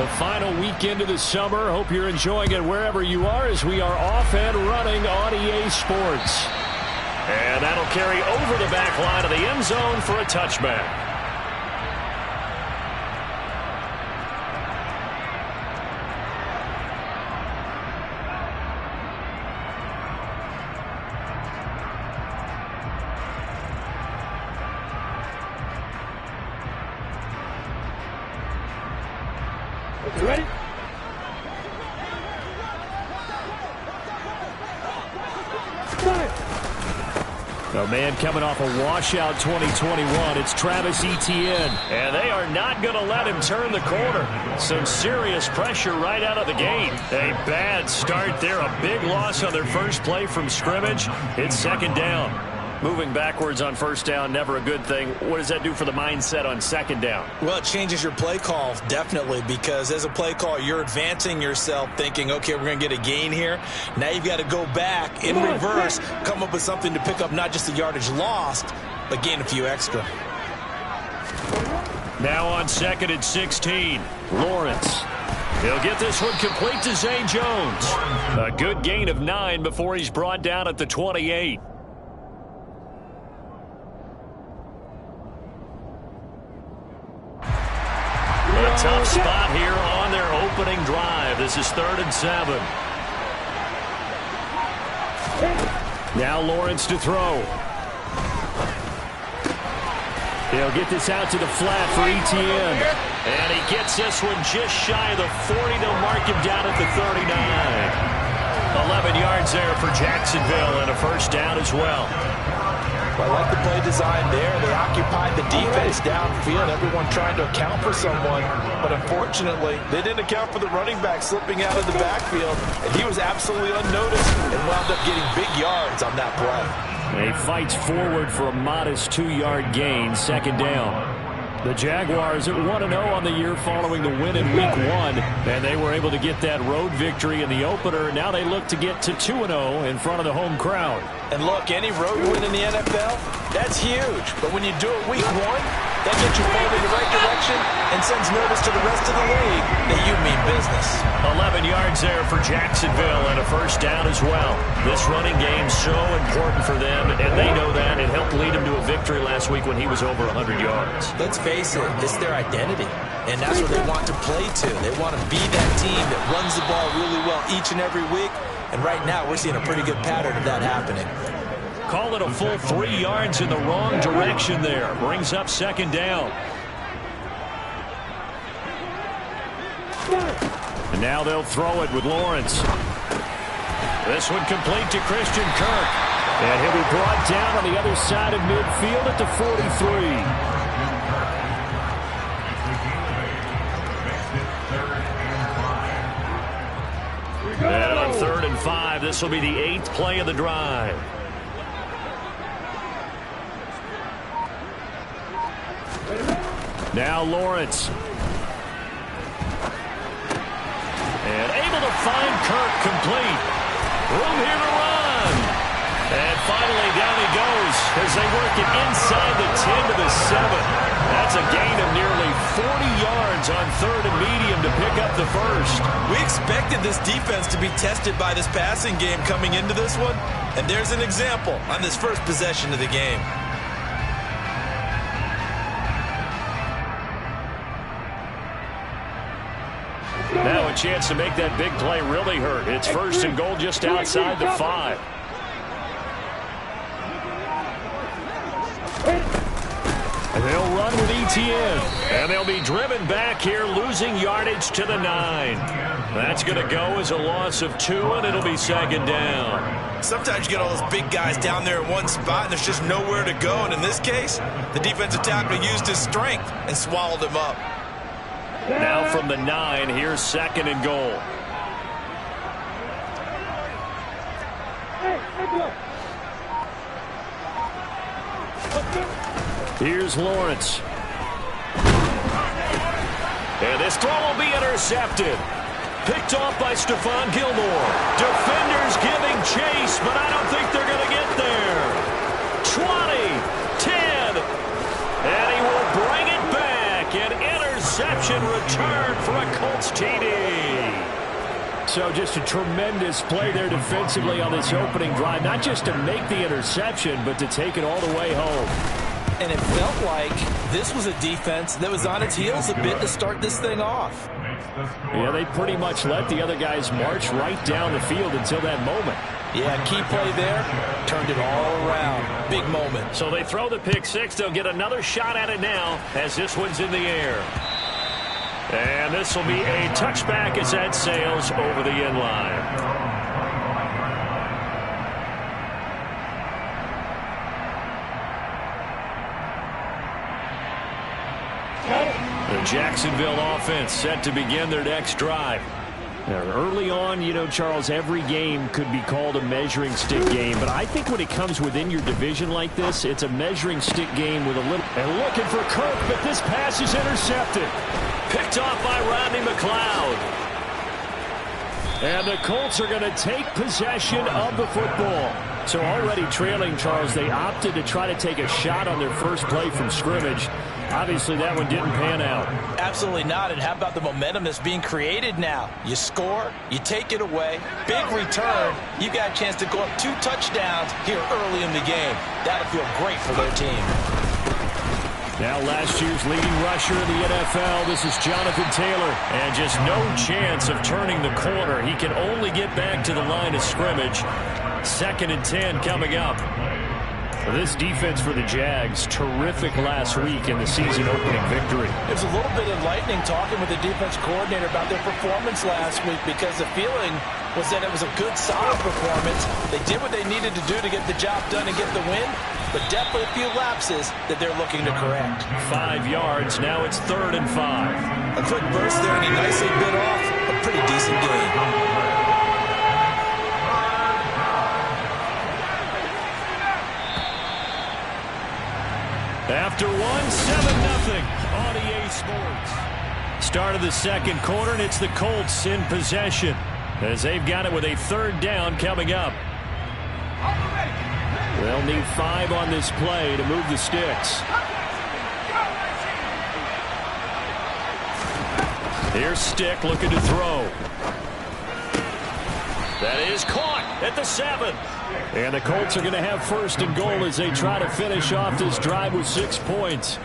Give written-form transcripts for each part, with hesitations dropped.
The final weekend of the summer. Hope you're enjoying it wherever you are as we are off and running on EA Sports. And that'll carry over the back line of the end zone for a touchback. You ready? A man coming off a washout 2021. It's Travis Etienne. And they are not going to let him turn the corner. Some serious pressure right out of the gate. A bad start there. A big loss on their first play from scrimmage. It's second down. Moving backwards on first down, never a good thing. What does that do for the mindset on second down? Well, it changes your play call, definitely, because as a play call, you're advancing yourself thinking, okay, we're going to get a gain here. Now you've got to go back in reverse, come up with something to pick up not just the yardage lost, but gain a few extra. Now on second and 16, Lawrence. He'll get this one complete to Zay Jones. A good gain of 9 before he's brought down at the 28. A tough spot here on their opening drive. This is 3rd and 7. Now Lawrence to throw. He'll get this out to the flat for Etienne. And he gets this one just shy of the 40. They'll mark him down at the 39. 11 yards there for Jacksonville and a first down as well. I like the play design there. They occupied the defense downfield, everyone trying to account for someone. But unfortunately, they didn't account for the running back slipping out of the backfield. And he was absolutely unnoticed and wound up getting big yards on that play. He fights forward for a modest 2-yard gain, second down. The Jaguars at 1-0 on the year following the win in Week 1. And they were able to get that road victory in the opener. Now they look to get to 2-0 in front of the home crowd. And look, any road win in the NFL, that's huge. But when you do it Week 1, that gets you forward in the right direction and sends notice to the rest of the league that you mean business. 11 yards there for Jacksonville and a first down as well. This running game's so important for them, and they know that. It helped lead them to a victory last week when he was over 100 yards. Let's face it, it's their identity, and that's what they want to play to. They want to be that team that runs the ball really well each and every week, and right now we're seeing a pretty good pattern of that happening. Call it a full 3 yards in the wrong direction there. Brings up second down. And now they'll throw it with Lawrence. This one complete to Christian Kirk. And he'll be brought down on the other side of midfield at the 43. And on 3rd and 5, this will be the 8th play of the drive. Now Lawrence. And able to find Kirk complete. Room here to run. And finally down he goes as they work it inside the 10 to the 7. That's a gain of nearly 40 yards on 3rd and medium to pick up the first. We expected this defense to be tested by this passing game coming into this one. And there's an example on this first possession of the game. Now a chance to make that big play really hurt. It's 1st and goal just outside the 5. And they'll run with Etienne. And they'll be driven back here, losing yardage to the 9. That's going to go as a loss of 2, and it'll be second down. Sometimes you get all those big guys down there in one spot, and there's just nowhere to go. And in this case, the defensive tackle used his strength and swallowed him up. Now from the 9, here's 2nd and goal. Here's Lawrence. And this throw will be intercepted. Picked off by Stephon Gilmore. Defenders giving chase, but I don't think they're going to get there. 20, 10, and he will bring it back. An interception return for a Colts TD. So just a tremendous play there defensively on this opening drive. Not just to make the interception, but to take it all the way home. And it felt like this was a defense that was on its heels a bit to start this thing off. Yeah, they pretty much let the other guys march right down the field until that moment. Yeah, key play there, turned it all around. Big moment. So they throw the pick six. They'll get another shot at it now as this one's in the air. And this will be a touchback as that sails over the end line. The Jacksonville offense set to begin their next drive. Now, early on, you know, Charles, every game could be called a measuring stick game, but I think when it comes within your division like this, it's a measuring stick game with a little... And looking for Kirk, but this pass is intercepted. Picked off by Rodney McLeod. And the Colts are going to take possession of the football. So already trailing, Charles, they opted to try to take a shot on their first play from scrimmage. Obviously, that one didn't pan out. Absolutely not. And how about the momentum that's being created now? You score, you take it away, big return. You got a chance to go up 2 touchdowns here early in the game. That'll feel great for their team. Now last year's leading rusher in the NFL, this is Jonathan Taylor. And just no chance of turning the corner. He can only get back to the line of scrimmage. 2nd and 10 coming up. This defense for the Jags, terrific last week in the season-opening victory. It was a little bit enlightening talking with the defense coordinator about their performance last week because the feeling was that it was a good, solid performance. They did what they needed to do to get the job done and get the win, but definitely a few lapses that they're looking to correct. 5 yards. Now it's 3rd and 5. A quick burst there, and he nicely bit off a pretty decent game. After 7-0 on EA Sports. Start of the second quarter, and it's the Colts in possession as they've got it with a 3rd down coming up. They'll need 5 on this play to move the sticks. Here's Stick looking to throw. That is caught at the 7. And the Colts are going to have 1st and goal as they try to finish off this drive with 6 points.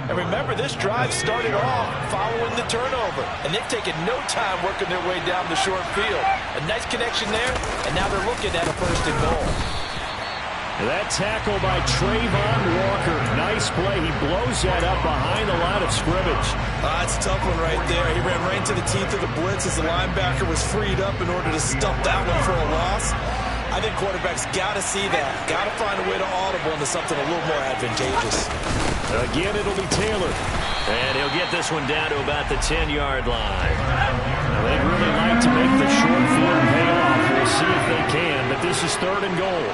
And remember, this drive started off following the turnover. And they've taken no time working their way down the short field. A nice connection there, and now they're looking at a 1st and goal. That tackle by Trayvon Walker. Nice play. He blows that up behind the line of scrimmage. That's a tough one right there. He ran right into the teeth of the blitz as the linebacker was freed up in order to stump that one for a loss. I think quarterbacks got to see that. Got to find a way to audible into something a little more advantageous. Again, it'll be Taylor. And he'll get this one down to about the 10-yard line. Now, they'd really like to make the short field pay off. We'll see if they can, but this is 3rd and goal.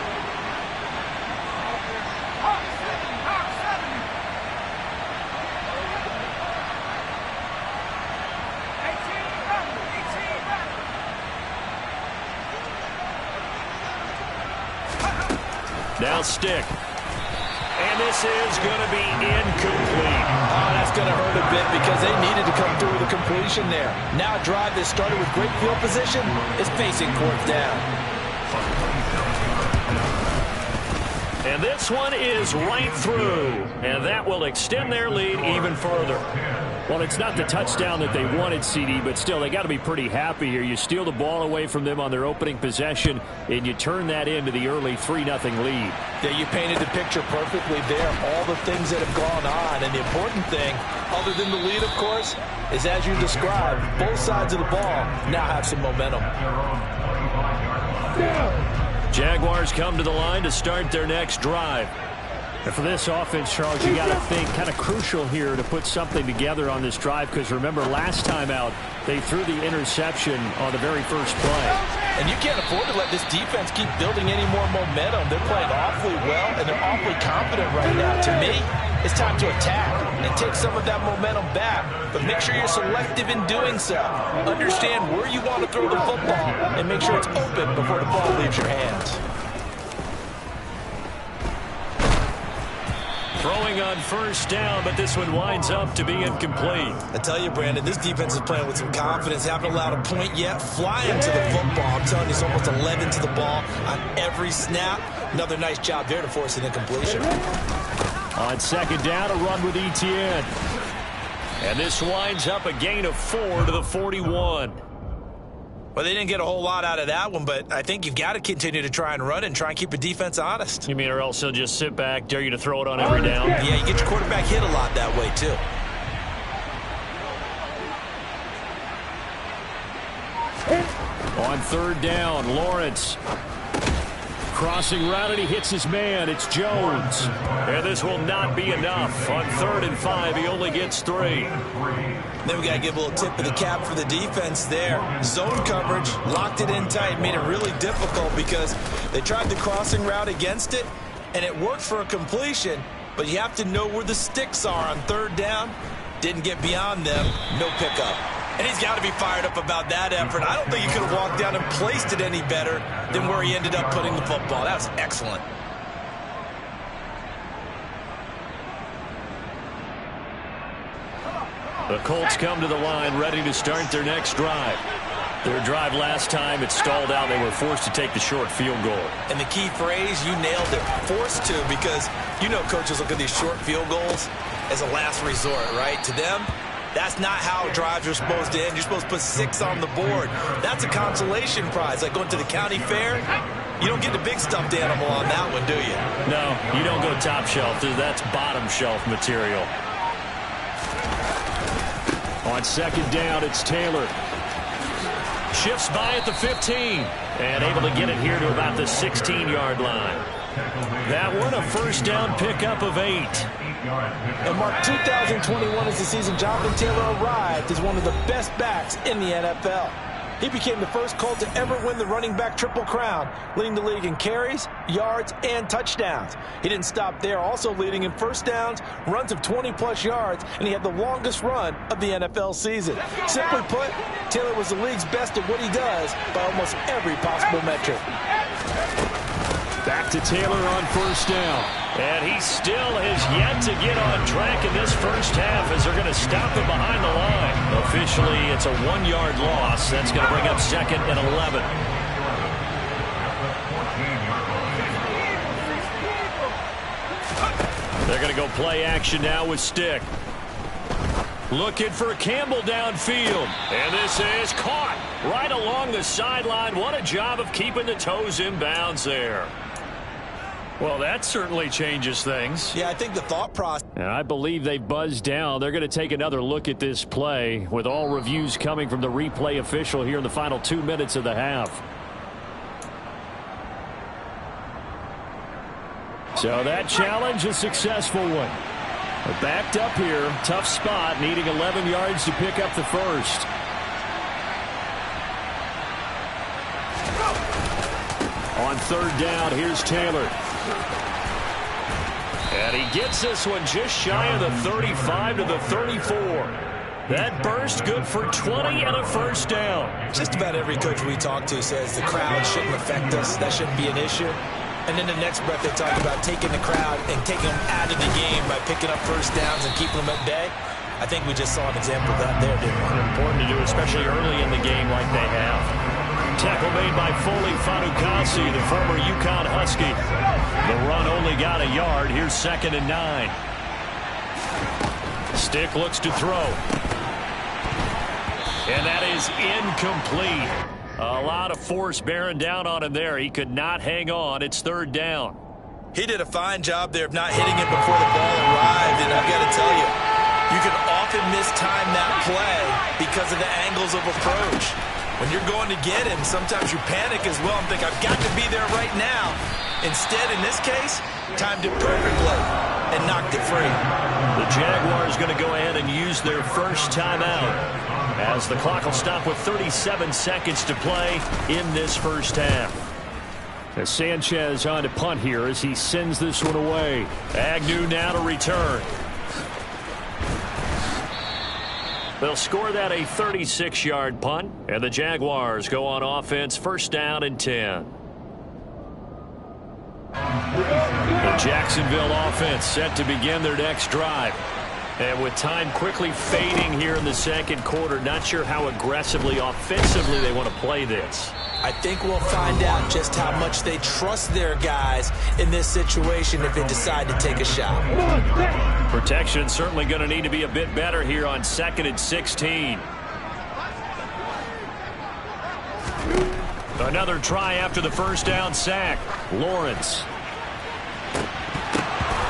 Now Stick. And this is going to be incomplete. Oh, that's going to hurt a bit because they needed to come through with a completion there. Now a drive that started with great field position is facing 4th down. And this one is right through. And that will extend their lead even further. Well, it's not the touchdown that they wanted, CD, but still, they got to be pretty happy here. You steal the ball away from them on their opening possession, and you turn that into the early 3-0 lead. Yeah, you painted the picture perfectly there. All the things that have gone on, and the important thing, other than the lead, of course, is as you described, both sides of the ball now have some momentum. Jaguars come to the line to start their next drive. And for this offense, Charles, you got to think kind of crucial here to put something together on this drive because remember last time out they threw the interception on the very first play. And you can't afford to let this defense keep building any more momentum. They're playing awfully well and they're awfully confident right now. To me, it's time to attack and take some of that momentum back. But make sure you're selective in doing so. Understand where you want to throw the football and make sure it's open before the ball leaves your hands. Throwing on first down, but this one winds up to be incomplete. I tell you, Brandon, this defense is playing with some confidence. Haven't allowed a point yet. Flying to the football. I'm telling you, it's almost 11 to the ball on every snap. Another nice job there to force an incompletion. On second down, a run with Etienne. And this winds up a gain of 4 to the 41. Well, they didn't get a whole lot out of that one, but I think you've got to continue to try and run and try and keep the defense honest. You mean or else he'll just sit back, dare you to throw it on every down? Yeah, you get your quarterback hit a lot that way, too. On third down, Lawrence. Crossing route, and he hits his man. It's Jones. And this will not be enough. On 3rd and 5, he only gets 3. Then we got to give a little tip of the cap for the defense there. Zone coverage, locked it in tight, made it really difficult because they tried the crossing route against it, and it worked for a completion, but you have to know where the sticks are on 3rd down. Didn't get beyond them, no pickup. And he's got to be fired up about that effort. I don't think he could have walked down and placed it any better than where he ended up putting the football. That was excellent. The Colts come to the line ready to start their next drive. Their drive last time, it stalled out. They were forced to take the short field goal. And the key phrase, you nailed it, forced to, because you know coaches look at these short field goals as a last resort, right? To them, that's not how drives are supposed to end. You're supposed to put 6 on the board. That's a consolation prize. Like going to the county fair, you don't get the big stuffed animal on that one, do you? No, you don't go top shelf. That's bottom shelf material. On second down, it's Taylor. Shifts by at the 15 and able to get it here to about the 16-yard line. That one, a first down pickup of 8. And Mark, 2021 is the season Jonathan Taylor arrived as one of the best backs in the NFL. He became the first Colt to ever win the running back triple crown, leading the league in carries, yards, and touchdowns. He didn't stop there, also leading in first downs, runs of 20-plus yards, and he had the longest run of the NFL season. Simply put, Taylor was the league's best at what he does by almost every possible metric. Back to Taylor on first down. And he still has yet to get on track in this first half as they're going to stop him behind the line. Officially, it's a 1-yard loss. That's going to bring up 2nd and 11. They're going to go play action now with Stick. Looking for Campbell downfield. And this is caught right along the sideline. What a job of keeping the toes in bounds there. Well, that certainly changes things. Yeah, I think the thought process. And I believe they buzzed down. They're going to take another look at this play with all reviews coming from the replay official here in the final 2 minutes of the half. So that challenge, a successful one. But backed up here, tough spot, needing 11 yards to pick up the first. On third down, here's Taylor. And he gets this one just shy of the 35 to the 34. That burst good for 20 and a first down. Just about every coach we talk to says the crowd shouldn't affect us. That shouldn't be an issue. And then the next breath they talk about taking the crowd and taking them out of the game by picking up first downs and keeping them at bay. I think we just saw an example of that there, didn't we? Important to do, especially early in the game like they have. Tackle made by Foley Fatukasi, the former UConn Husky. The run only got a yard. Here's 2nd and 9. Stick looks to throw. And that is incomplete. A lot of force bearing down on him there. He could not hang on. It's 3rd down. He did a fine job there of not hitting it before the ball arrived. And I've got to tell you, you can often mistime that play because of the angles of approach. When you're going to get him, sometimes you panic as well and think, I've got to be there right now. Instead, in this case, timed it perfectly and knocked it free. The Jaguars going to go ahead and use their first timeout as the clock will stop with 37 seconds to play in this first half. As Sanchez on to punt here as he sends this one away. Agnew now to return. They'll score that a 36-yard punt, and the Jaguars go on offense, 1st down and 10. The Jacksonville offense set to begin their next drive. And with time quickly fading here in the second quarter, not sure how aggressively, offensively they want to play this. I think we'll find out just how much they trust their guys in this situation if they decide to take a shot. Protection certainly going to need to be a bit better here on 2nd and 16. Another try after the first down sack. Lawrence.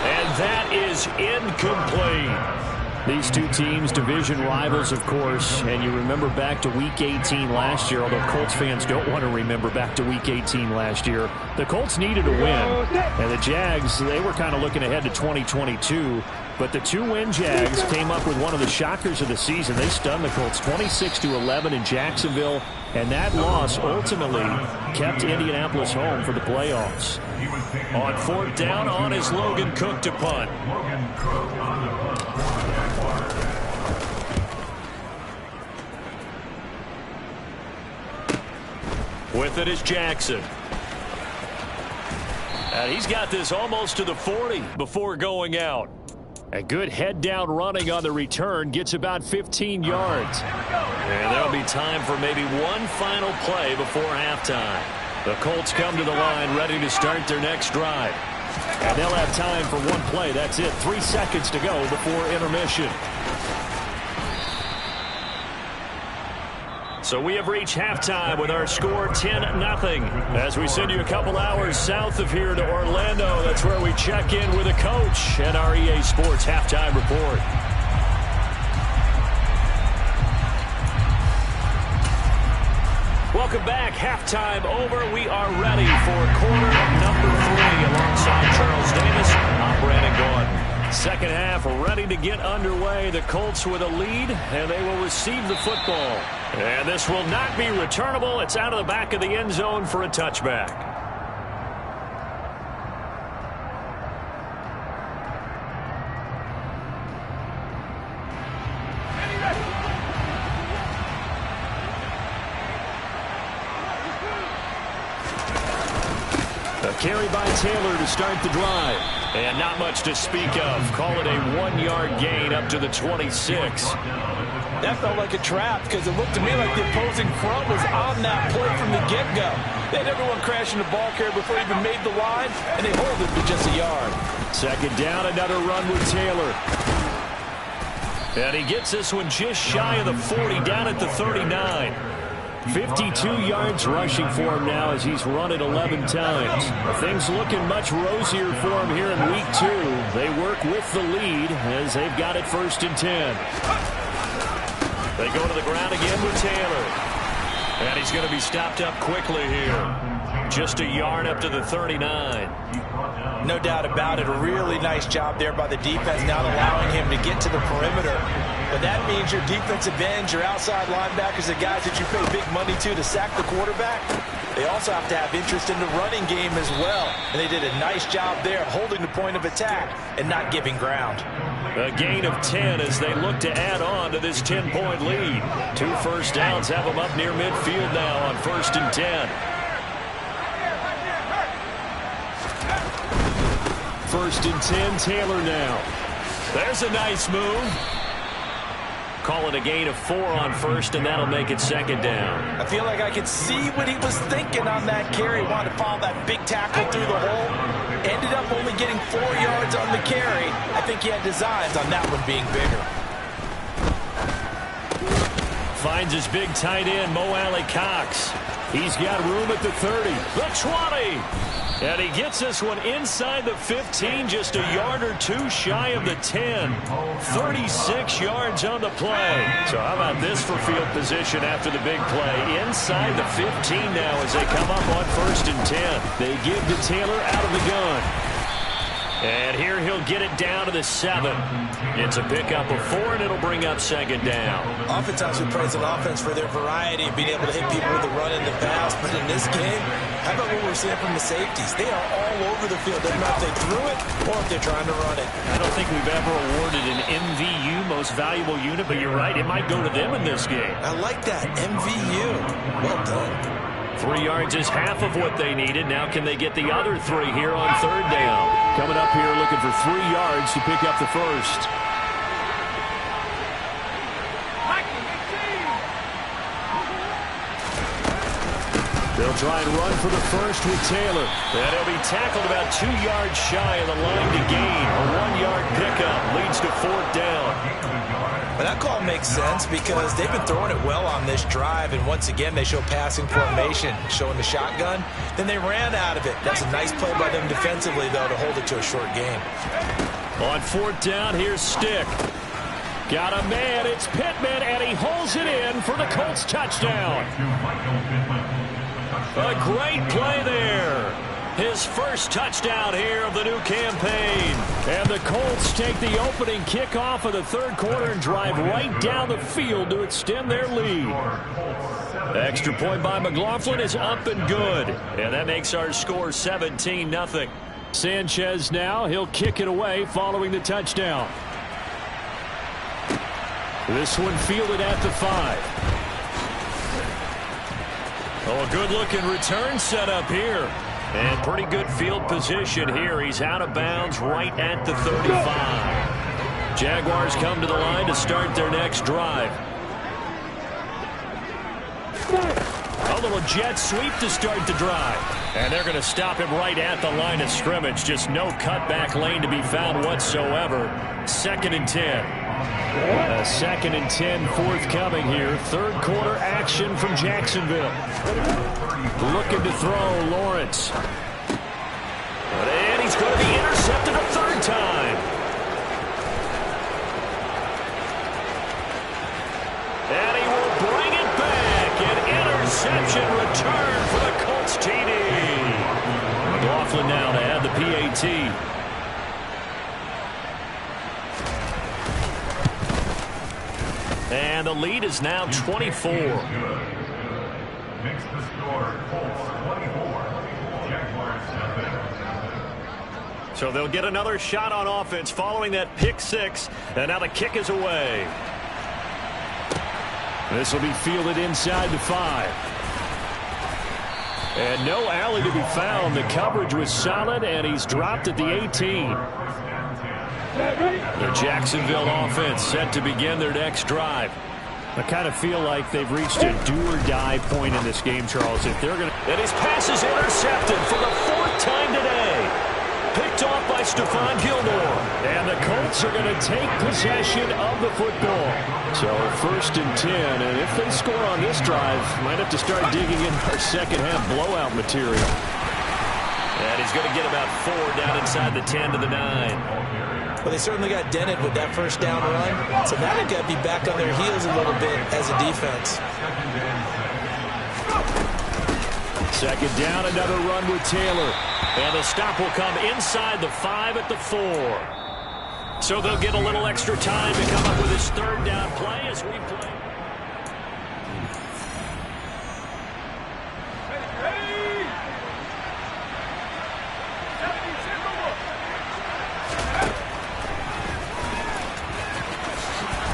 And that is incomplete. These two teams, division rivals, of course, and you remember back to Week 18 last year, although Colts fans don't want to remember back to Week 18 last year. The Colts needed a win, and the Jags, they were kind of looking ahead to 2022, but the two-win Jags came up with one of the shockers of the season. They stunned the Colts 26-11 in Jacksonville, and that loss ultimately kept Indianapolis home for the playoffs. On 4th down, on is Logan Cook to punt. With it is Jackson. And he's got this almost to the 40 before going out. A good head-down running on the return, gets about 15 yards. And there'll be time for maybe one final play before halftime. The Colts come to the line ready to start their next drive. And they'll have time for one play. That's it. 3 seconds to go before intermission. So we have reached halftime with our score 10-0. As we send you a couple hours south of here to Orlando, that's where we check in with a coach and our EA Sports Halftime Report. Welcome back. Halftime over. We are ready for quarter number 3 alongside Charles Davis. I'm Brandon Gordon. Second half ready to get underway. The Colts with a lead, and they will receive the football. And this will not be returnable. It's out of the back of the end zone for a touchback. A carry by Taylor to start the drive. And not much to speak of. Call it a 1-yard gain up to the 26. That felt like a trap because it looked to me like the opposing front was on that play from the get-go. They had everyone crashing the ball carrier before he even made the line, and they hold it for just a yard. Second down, another run with Taylor. And he gets this one just shy of the 40, down at the 39. 52 yards rushing for him now as he's run it 11 times. Things looking much rosier for him here in week 2. They work with the lead as they've got it 1st and 10. They go to the ground again with Taylor. And he's going to be stopped up quickly here. Just a yard up to the 39. No doubt about it. A really nice job there by the defense, not allowing him to get to the perimeter. But that means your defensive ends, your outside linebackers, the guys that you pay big money to sack the quarterback, they also have to have interest in the running game as well. And they did a nice job there holding the point of attack and not giving ground. A gain of 10 as they look to add on to this 10-point lead. 2 first downs have them up near midfield now on 1st and 10. 1st and 10, Taylor now. There's a nice move. Call it a gain of 4 on 1st, and that'll make it 2nd down. I feel like I could see what he was thinking on that carry. Wanted to follow that big tackle through the hole. Ended up only getting 4 yards on the carry. I think he had designs on that one being bigger. Finds his big tight end, Mo Alley-Cox. He's got room at the 30, the 20. And he gets this one inside the 15, just a yard or 2 shy of the 10. 36 yards on the play. So how about this for field position after the big play? Inside the 15 now as they come up on 1st and 10. They give to Taylor out of the gun. And here he'll get it down to the 7. It's a pickup of 4, and it'll bring up 2nd down. Oftentimes we praise an offense for their variety of being able to hit people with the run and the pass. But in this game, how about what we're seeing from the safeties? They are all over the field. Doesn't matter if they threw it or if they're trying to run it. I don't think we've ever awarded an MVU, most valuable unit, but you're right. It might go to them in this game. I like that. MVU. Well done. 3 yards is half of what they needed. Now can they get the other 3 here on 3rd down? Coming up here looking for 3 yards to pick up the first. They'll try and run for the first with Taylor. And he'll be tackled about 2 yards shy of the line to gain. A 1-yard pickup leads to 4th down. Well, that call makes sense because they've been throwing it well on this drive, and once again they show passing formation, showing the shotgun. Then they ran out of it. That's a nice play by them defensively, though, to hold it to a short game. On 4th down, here's Stick. Got a man, it's Pittman, and he holds it in for the Colts touchdown. A great play there. His first touchdown here of the new campaign. And the Colts take the opening kickoff of the 3rd quarter and drive right down the field to extend their lead. Extra point by McLaughlin is up and good. And that makes our score 17-0. Sanchez now, he'll kick it away following the touchdown. This one fielded at the 5. Oh, a good-looking return set up here. And pretty good field position here. He's out of bounds right at the 35. Jaguars come to the line to start their next drive. A little jet sweep to start the drive. And they're going to stop him right at the line of scrimmage. Just no cutback lane to be found whatsoever. 2nd and 10. A 2nd and 10 forthcoming here. 3rd quarter action from Jacksonville. Looking to throw, Lawrence. And he's going to be intercepted a 3rd time. And he will bring it back. An interception return for the Colts TD. McLaughlin now to add the PAT. And the lead is now 24. Makes the score Colts 24. So they'll get another shot on offense following that pick 6. And now the kick is away. This will be fielded inside the 5. And no alley to be found. The coverage was solid, and he's dropped at the 18. The Jacksonville offense set to begin their next drive. I kind of feel like they've reached a do-or-die point in this game, Charles. If they're going to... And his pass is intercepted for the 4th time today. Picked off by Stephon Gilmore. And the Colts are going to take possession of the football. So 1st and 10, and if they score on this drive, might have to start digging in our second-half blowout material. And he's going to get about 4 down inside the 10 to the 9. Well, they certainly got dented with that 1st down run, so now they've got to be back on their heels a little bit as a defense. 2nd down, another run with Taylor. And the stop will come inside the 5 at the 4. So they'll get a little extra time to come up with his 3rd down play as we play.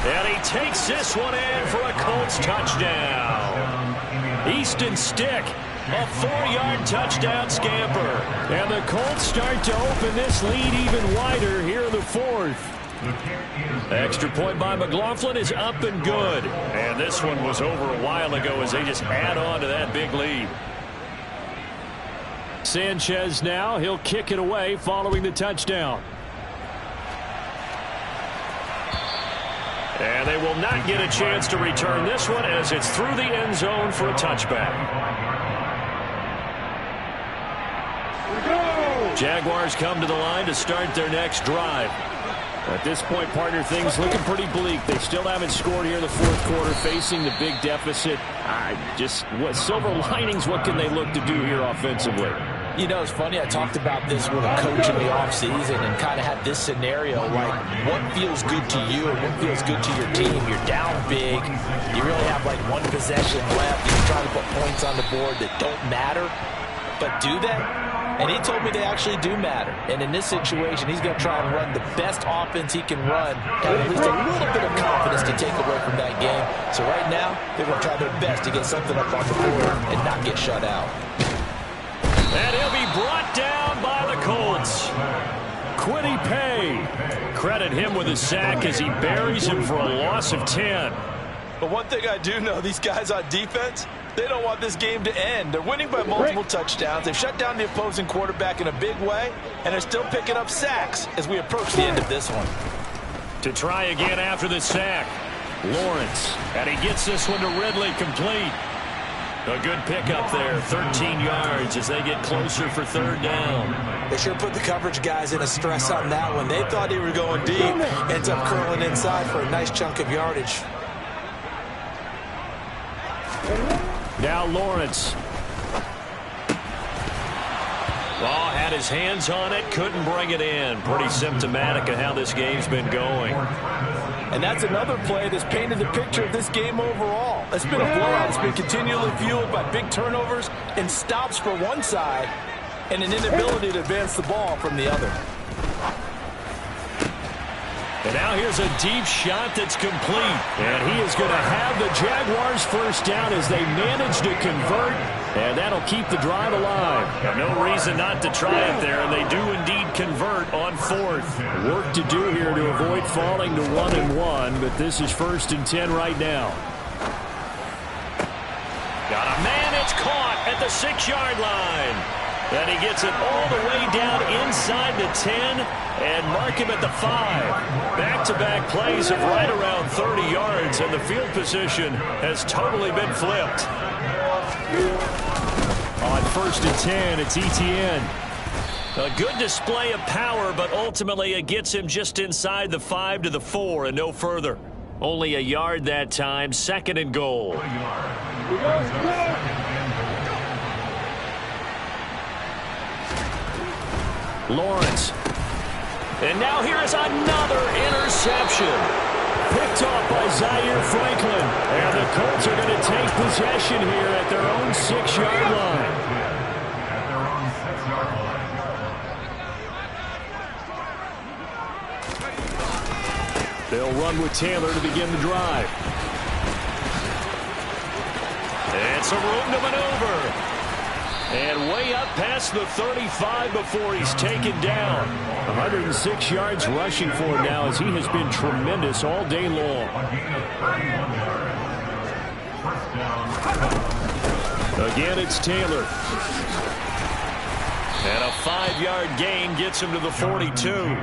And he takes this one in for a Colts touchdown. Easton Stick, a 4-yard touchdown scamper. And the Colts start to open this lead even wider here in the 4th. Extra point by McLaughlin is up and good. And this one was over a while ago as they just add on to that big lead. Sanchez now, he'll kick it away following the touchdown. And they will not get a chance to return this one as it's through the end zone for a touchback. Jaguars come to the line to start their next drive. At this point, partner, things looking pretty bleak. They still haven't scored here in the 4th quarter, facing the big deficit. What silver linings, what can they look to do here offensively? You know, it's funny, I talked about this with a coach in the offseason and kind of had this scenario, like what feels good to you and what feels good to your team. You're down big. You really have like 1 possession left. You're trying to put points on the board that don't matter. But do that? And he told me they actually do matter. And in this situation, he's going to try and run the best offense he can run, have at least a little bit of confidence to take away from that game. So right now, they're going to try their best to get something up on the board and not get shut out. And he'll be brought down by the Colts. Quiddy Pay. Credit him with a sack as he buries him for a loss of 10. But one thing I do know, these guys on defense, they don't want this game to end. They're winning by multiple touchdowns. They've shut down the opposing quarterback in a big way, and they're still picking up sacks as we approach the end of this one. To try again after the sack, Lawrence. And he gets this one to Ridley, complete. A good pickup there, 13 yards as they get closer for third down. They sure put the coverage guys in a stress on that one. They thought he was going deep. Ends up curling inside for a nice chunk of yardage. Now Lawrence. Ball had his hands on it, couldn't bring it in. Pretty symptomatic of how this game's been going. And that's another play that's painted the picture of this game overall. It's been a blowout. It's been continually fueled by big turnovers and stops for one side and an inability to advance the ball from the other. And now here's a deep shot that's complete. And he is going to have the Jaguars first down as they manage to convert. And that'll keep the drive alive. And no reason not to try it there. And they do indeed convert on fourth. Work to do here to avoid falling to 1-1. But this is 1st and 10 right now. Got a man. It's caught at the 6-yard line. And he gets it all the way down inside the 10 and mark him at the 5. Back-to-back plays of right around 30 yards, and the field position has totally been flipped. On 1st and 10, it's Etienne. A good display of power, but ultimately it gets him just inside the 5 to the 4 and no further. Only a yard that time, 2nd and goal. Lawrence. And now here is another interception. Picked off by Zaire Franklin. And the Colts are going to take possession here at their own 6-yard line. They'll run with Taylor to begin the drive. And some room to maneuver. And way up past the 35 before he's taken down. 106 yards rushing for him now as he has been tremendous all day long. Again, it's Taylor. And a 5-yard gain gets him to the 42.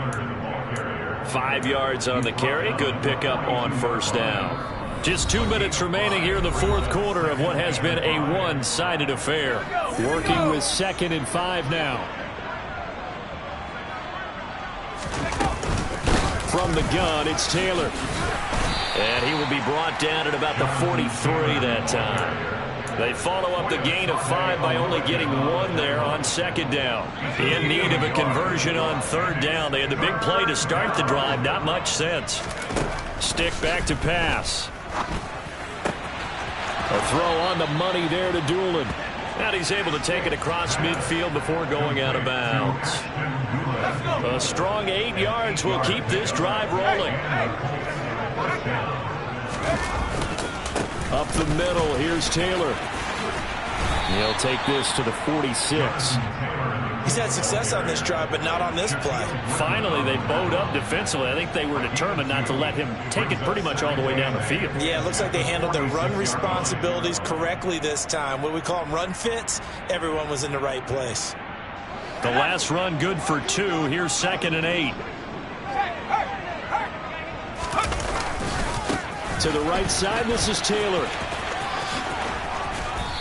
5 yards on the carry. Good pickup on first down. Just 2 minutes remaining here in the fourth quarter of what has been a one-sided affair. Working with 2nd and 5 now. From the gun, it's Taylor. And he will be brought down at about the 43 that time. They follow up the gain of 5 by only getting 1 there on 2nd down. In need of a conversion on 3rd down. They had the big play to start the drive. Not much sense. Stick back to pass. A throw on the money there to Doolin. And he's able to take it across midfield before going out of bounds. A strong 8 yards will keep this drive rolling. Up the middle, here's Taylor. He'll take this to the 46. He's had success on this drive, but not on this play. Finally, they bowed up defensively. I think they were determined not to let him take it pretty much all the way down the field. Yeah, it looks like they handled their run responsibilities correctly this time. What we call them run fits, everyone was in the right place. The last run good for 2. Here's 2nd and 8. To the right side, this is Taylor.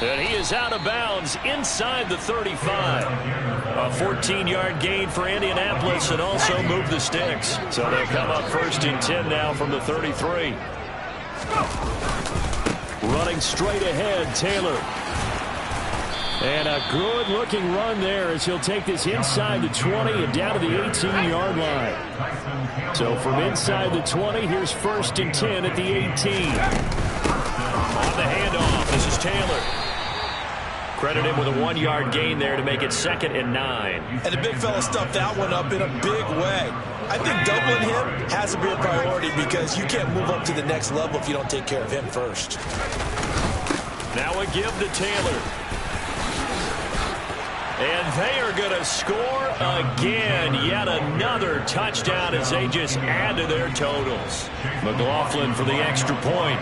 And he is out of bounds inside the 35. A 14-yard gain for Indianapolis and also move the sticks. So they'll come up 1st and 10 now from the 33. Running straight ahead, Taylor. And a good-looking run there as he'll take this inside the 20 and down to the 18-yard line. So from inside the 20, here's 1st and 10 at the 18. On the handoff, this is Taylor. Credit him with a 1-yard gain there to make it 2nd and 9. And the big fella stuffed that one up in a big way. I think doubling him has to be a priority because you can't move up to the next level if you don't take care of him first. Now a give to Taylor. And they are going to score again. Yet another touchdown as they just add to their totals. McLaughlin for the extra point.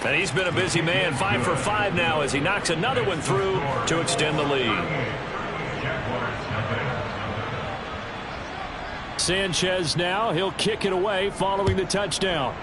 And he's been a busy man, 5 for 5 now as he knocks another one through to extend the lead. Sanchez now, he'll kick it away following the touchdown.